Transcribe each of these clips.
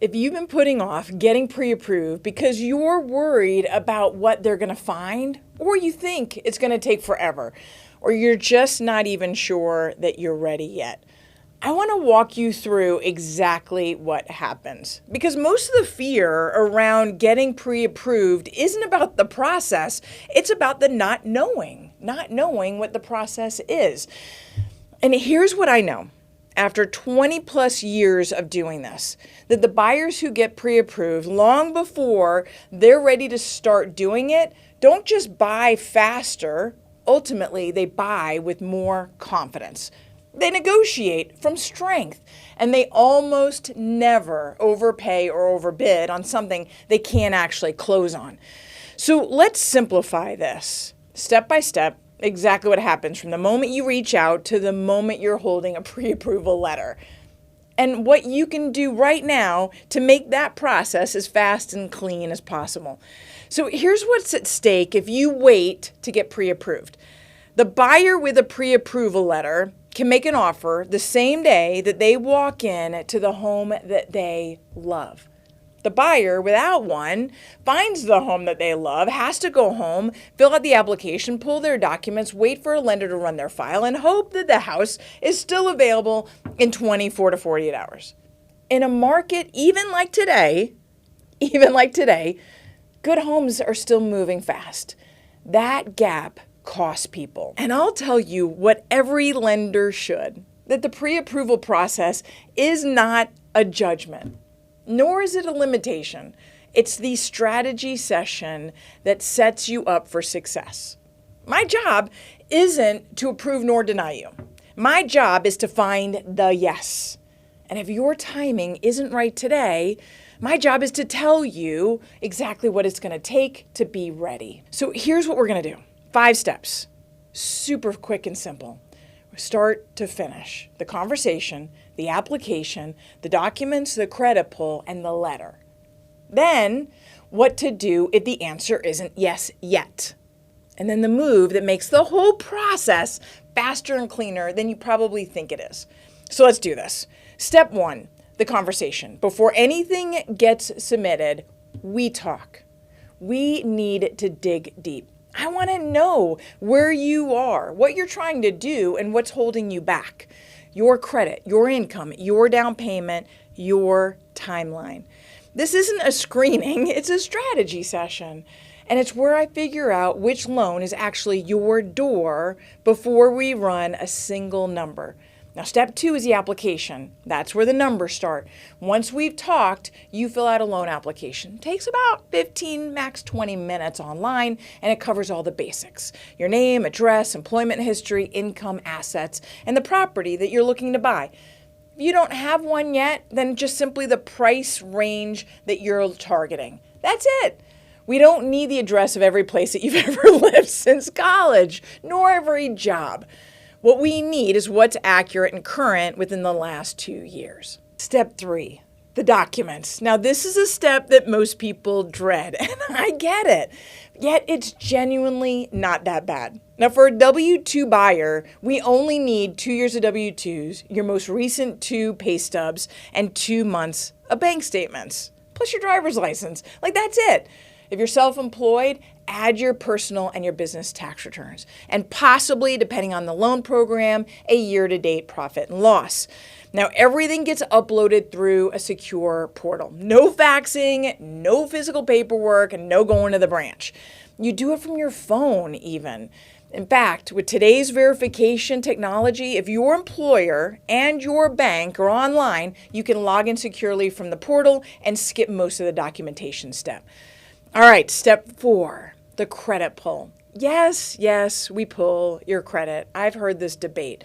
If you've been putting off getting pre-approved because you're worried about what they're going to find, or you think it's going to take forever, or you're just not even sure that you're ready yet, I want to walk you through exactly what happens. Because most of the fear around getting pre-approved isn't about the process, it's about the not knowing what the process is. And here's what I know. After 20 plus years of doing this, that the buyers who get pre-approved long before they're ready to start doing it don't just buy faster. Ultimately, they buy with more confidence. They negotiate from strength, and they almost never overpay or overbid on something they can't actually close on. So let's simplify this step by step. Exactly what happens from the moment you reach out to the moment you're holding a pre-approval letter. And what you can do right now to make that process as fast and clean as possible. So here's what's at stake if you wait to get pre-approved. The buyer with a pre-approval letter can make an offer the same day that they walk in to the home that they love. The buyer without one finds the home that they love, has to go home, fill out the application, pull their documents, wait for a lender to run their file, and hope that the house is still available in 24 to 48 hours. In a market even like today, good homes are still moving fast. That gap costs people. And I'll tell you what every lender should, that the pre-approval process is not a judgment. Nor is it a limitation. It's the strategy session that sets you up for success. My job isn't to approve nor deny you. My job is to find the yes. And if your timing isn't right today, my job is to tell you exactly what it's going to take to be ready. So here's what we're going to do. 5 steps. Super quick and simple. Start to finish. The conversation, the application, the documents, the credit pull, and the letter. Then, what to do if the answer isn't yes yet. And then the move that makes the whole process faster and cleaner than you probably think it is. So let's do this. Step 1, the conversation. Before anything gets submitted, we talk. We need to dig deep. I want to know where you are, what you're trying to do, and what's holding you back. Your credit, your income, your down payment, your timeline. This isn't a screening, it's a strategy session. And it's where I figure out which loan is actually your door before we run a single number. Now, step 2 is the application. That's where the numbers start. Once we've talked, you fill out a loan application. It takes about 15, max 20 minutes online, and it covers all the basics. Your name, address, employment history, income, assets, and the property that you're looking to buy. If you don't have one yet, then just simply the price range that you're targeting. That's it. We don't need the address of every place that you've ever lived since college, nor every job. What we need is what's accurate and current within the last 2 years. Step 3, the documents. Now, this is a step that most people dread, and I get it. Yet it's genuinely not that bad. Now, for a W-2 buyer, we only need 2 years of W-2s, your most recent 2 pay stubs, and 2 months of bank statements, plus your driver's license. Like, that's it. If you're self-employed, add your personal and your business tax returns, and possibly, depending on the loan program, a year-to-date profit and loss. Now, everything gets uploaded through a secure portal. No faxing, no physical paperwork, and no going to the branch. You do it from your phone even. In fact, with today's verification technology, if your employer and your bank are online, you can log in securely from the portal and skip most of the documentation step. All right, step 4, the credit pull. Yes, we pull your credit. I've heard this debate.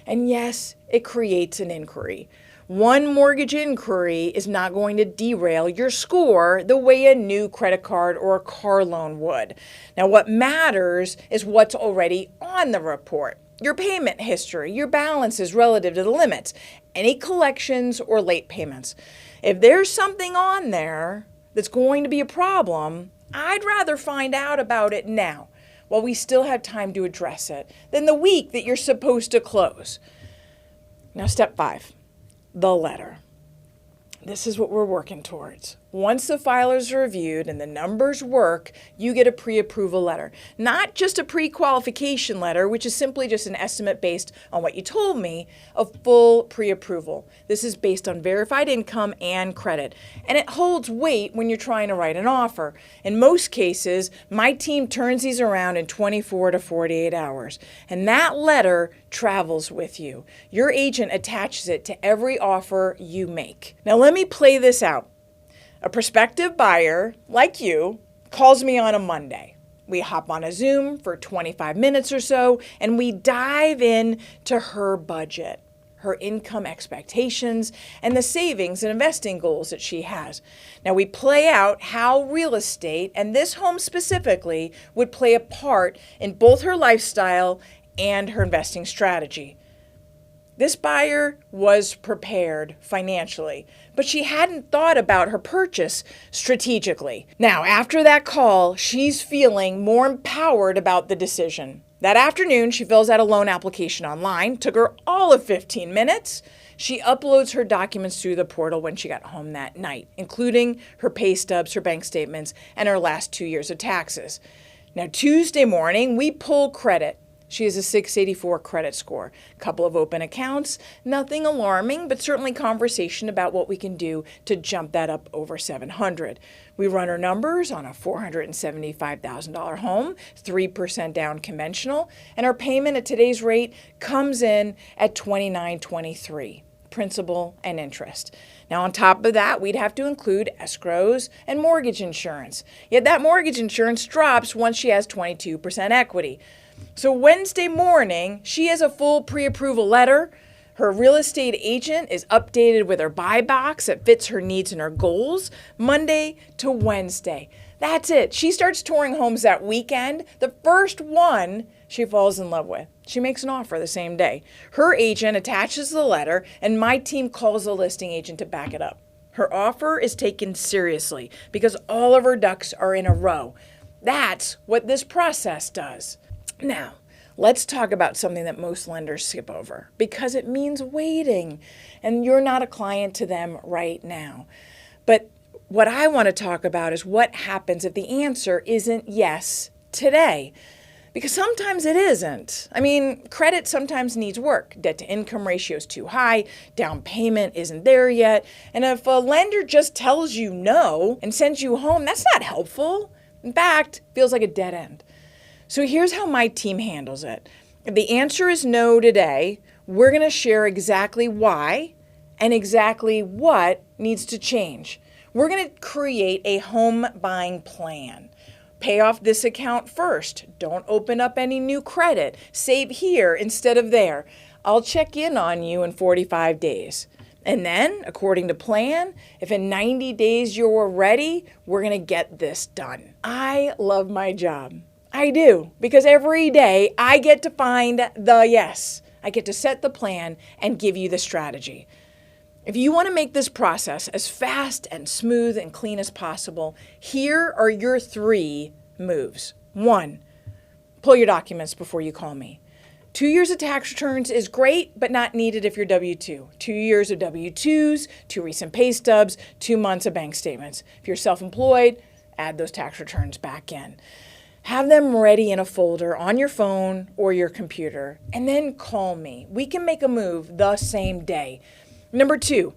And yes, it creates an inquiry. One mortgage inquiry is not going to derail your score the way a new credit card or a car loan would. Now, what matters is what's already on the report. Your payment history, your balances relative to the limits, any collections or late payments. If there's something on there that's going to be a problem, I'd rather find out about it now, while we still have time to address it, than the week that you're supposed to close. Now, step 5, the letter. This is what we're working towards. Once the filers are reviewed and the numbers work, you get a pre-approval letter. Not just a pre-qualification letter, which is simply just an estimate based on what you told me, a full pre-approval. This is based on verified income and credit. And it holds weight when you're trying to write an offer. In most cases, my team turns these around in 24 to 48 hours. And that letter travels with you. Your agent attaches it to every offer you make. Now let me play this out. A prospective buyer, like you, calls me on a Monday. We hop on a Zoom for 25 minutes or so, and we dive in to her budget, her income expectations, and the savings and investing goals that she has. Now, we play out how real estate, and this home specifically, would play a part in both her lifestyle and her investing strategy. This buyer was prepared financially, but she hadn't thought about her purchase strategically. Now, after that call, she's feeling more empowered about the decision. That afternoon, she fills out a loan application online. Took her all of 15 minutes. She uploads her documents through the portal when she got home that night, including her pay stubs, her bank statements, and her last 2 years of taxes. Now, Tuesday morning, we pull credit. She has a 684 credit score, a couple of open accounts, nothing alarming, but certainly conversation about what we can do to jump that up over 700. We run her numbers on a $475,000 home, 3% down conventional, and our payment at today's rate comes in at $29.23, principal and interest. Now, on top of that, we'd have to include escrows and mortgage insurance. Yet that mortgage insurance drops once she has 22% equity. So Wednesday morning, she has a full pre-approval letter. Her real estate agent is updated with her buy box that fits her needs and her goals, Monday to Wednesday. That's it. She starts touring homes that weekend. The first one she falls in love with. She makes an offer the same day. Her agent attaches the letter, and my team calls the listing agent to back it up. Her offer is taken seriously because all of her ducks are in a row. That's what this process does. Now, let's talk about something that most lenders skip over because it means waiting, and you're not a client to them right now. But what I want to talk about is what happens if the answer isn't yes today. Because sometimes it isn't. I mean, credit sometimes needs work. Debt to income ratio is too high. Down payment isn't there yet. And if a lender just tells you no and sends you home, that's not helpful. In fact, feels like a dead end. So here's how my team handles it. If the answer is no today, we're going to share exactly why and exactly what needs to change. We're going to create a home buying plan. Pay off this account first. Don't open up any new credit. Save here instead of there. I'll check in on you in 45 days. And then, according to plan, if in 90 days you're ready, we're going to get this done. I love my job. I do, because every day I get to find the yes. I get to set the plan and give you the strategy. If you want to make this process as fast and smooth and clean as possible, here are your 3 moves. 1, pull your documents before you call me. 2 years of tax returns is great, but not needed if you're W-2. 2 years of W-2s, 2 recent pay stubs, 2 months of bank statements. If you're self-employed, add those tax returns back in. Have them ready in a folder on your phone or your computer, and then call me. We can make a move the same day. Number 2,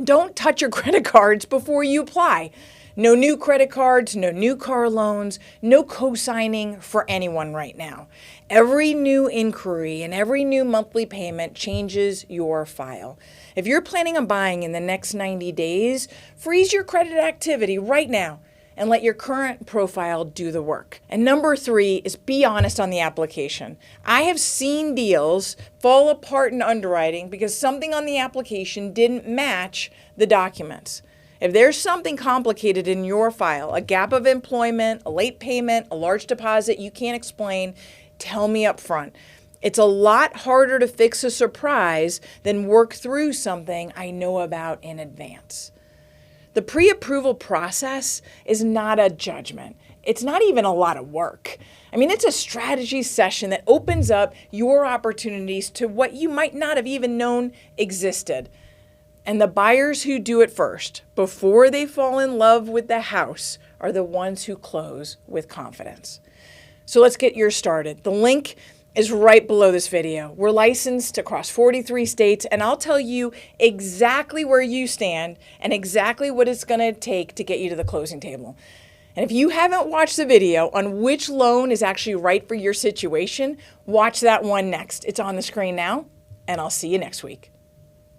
don't touch your credit cards before you apply. No new credit cards, no new car loans, no co-signing for anyone right now. Every new inquiry and every new monthly payment changes your file. If you're planning on buying in the next 90 days, freeze your credit activity right now and let your current profile do the work. And number 3 is be honest on the application. I have seen deals fall apart in underwriting because something on the application didn't match the documents. If there's something complicated in your file, a gap of employment, a late payment, a large deposit you can't explain, tell me up front. It's a lot harder to fix a surprise than work through something I know about in advance. The pre-approval process is not a judgment. It's not even a lot of work. I mean, it's a strategy session that opens up your opportunities to what you might not have even known existed. And the buyers who do it first, before they fall in love with the house, are the ones who close with confidence. So let's get yours started. The link is right below this video. We're licensed across 43 states, and I'll tell you exactly where you stand and exactly what it's going to take to get you to the closing table. And if you haven't watched the video on which loan is actually right for your situation, watch that one next. It's on the screen now, and I'll see you next week.